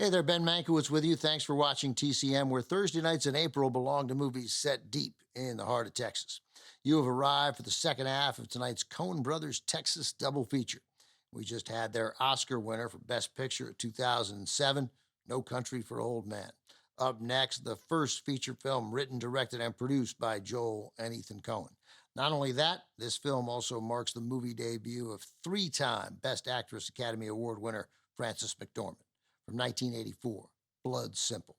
Hey there, Ben Mankiewicz with you. Thanks for watching TCM, where Thursday nights in April belong to movies set deep in the heart of Texas. You have arrived for the second half of tonight's Coen Brothers Texas double feature. We just had their Oscar winner for Best Picture of 2007, No Country for Old Men. Up next, the first feature film written, directed, and produced by Joel and Ethan Coen. Not only that, this film also marks the movie debut of three-time Best Actress Academy Award winner Frances McDormand. From 1984, Blood Simple.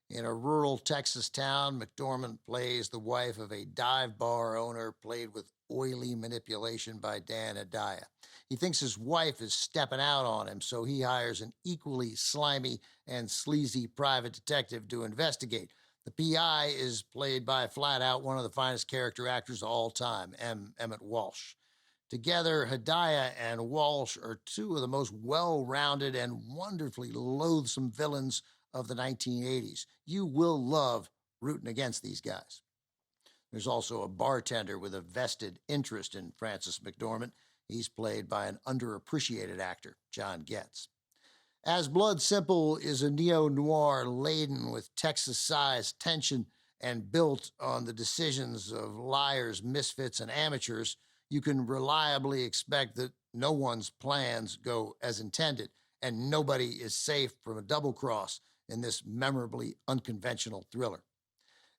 In a rural Texas town, McDormand plays the wife of a dive bar owner, played with oily manipulation by Dan Hedaya. He thinks his wife is stepping out on him, so he hires an equally slimy and sleazy private detective to investigate. The PI is played by flat out one of the finest character actors of all time, Emmett Walsh. Together, Hedaya and Walsh are two of the most well-rounded and wonderfully loathsome villains of the 1980s. You will love rooting against these guys. There's also a bartender with a vested interest in Frances McDormand. He's played by an underappreciated actor, John Getz. As Blood Simple is a neo-noir laden with Texas-sized tension and built on the decisions of liars, misfits, and amateurs, you can reliably expect that no one's plans go as intended, and nobody is safe from a double cross in this memorably unconventional thriller.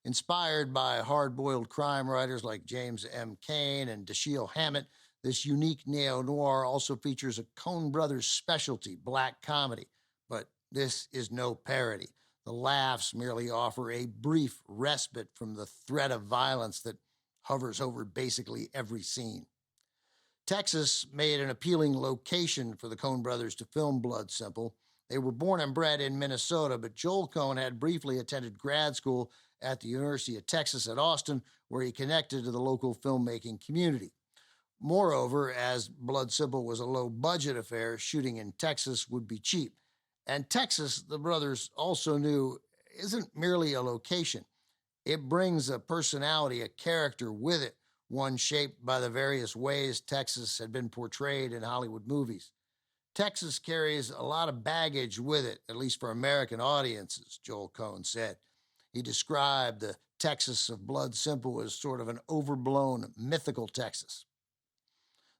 Inspired by hard-boiled crime writers like James M. Cain and Dashiell Hammett, this unique neo-noir also features a Coen Brothers specialty, black comedy. But this is no parody. The laughs merely offer a brief respite from the threat of violence that hovers over basically every scene. Texas made an appealing location for the Coen brothers to film Blood Simple. They were born and bred in Minnesota, but Joel Coen had briefly attended grad school at the University of Texas at Austin, where he connected to the local filmmaking community. Moreover, as Blood Simple was a low-budget affair, shooting in Texas would be cheap. And Texas, the brothers also knew, isn't merely a location. It brings a personality, a character with it, one shaped by the various ways Texas had been portrayed in Hollywood movies. Texas carries a lot of baggage with it, at least for American audiences, Joel Coen said. He described the Texas of Blood Simple as sort of an overblown, mythical Texas.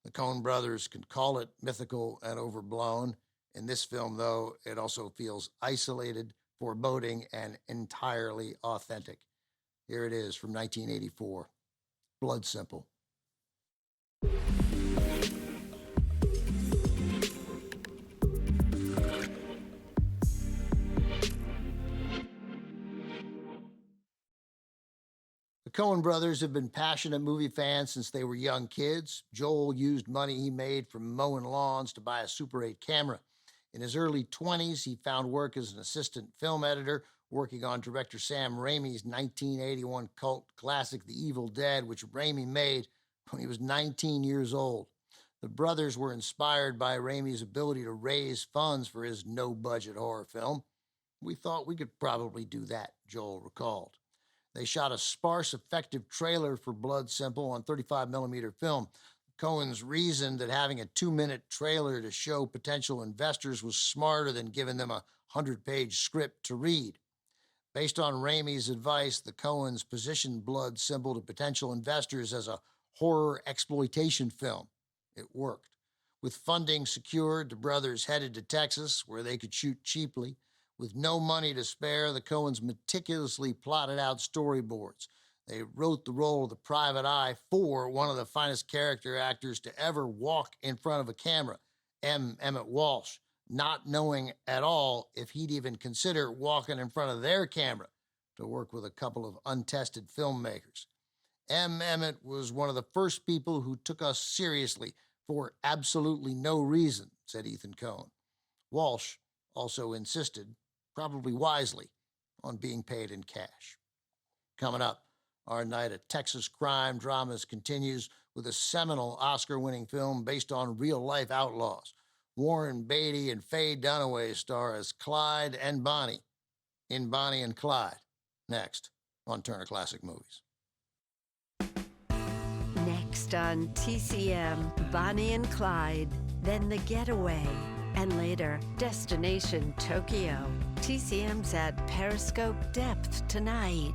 The Coen brothers can call it mythical and overblown. In this film, though, it also feels isolated, foreboding, and entirely authentic. Here it is from 1984, Blood Simple. The Coen brothers have been passionate movie fans since they were young kids. Joel used money he made from mowing lawns to buy a Super 8 camera. In his early 20s, he found work as an assistant film editor, working on director Sam Raimi's 1981 cult classic, The Evil Dead, which Raimi made when he was 19 years old. The brothers were inspired by Raimi's ability to raise funds for his no-budget horror film. We thought we could probably do that, Joel recalled. They shot a sparse, effective trailer for Blood Simple on 35mm film. Coen's reasoned that having a 2-minute trailer to show potential investors was smarter than giving them a 100-page script to read. Based on Raimi's advice, the Coens positioned Blood Simple to potential investors as a horror exploitation film. It worked. With funding secured, the brothers headed to Texas, where they could shoot cheaply. With no money to spare, the Coens meticulously plotted out storyboards. They wrote the role of the private eye for one of the finest character actors to ever walk in front of a camera, Emmett Walsh, not knowing at all if he'd even consider walking in front of their camera to work with a couple of untested filmmakers. Emmett was one of the first people who took us seriously for absolutely no reason, said Ethan Coen. Walsh also insisted, probably wisely, on being paid in cash. Coming up, our night of Texas crime dramas continues with a seminal Oscar-winning film based on real-life outlaws. Warren Beatty and Faye Dunaway star as Clyde and Bonnie in Bonnie and Clyde, next on Turner Classic Movies. Next on TCM, Bonnie and Clyde, then The Getaway. And later, Destination Tokyo. TCM's at Periscope Depth tonight.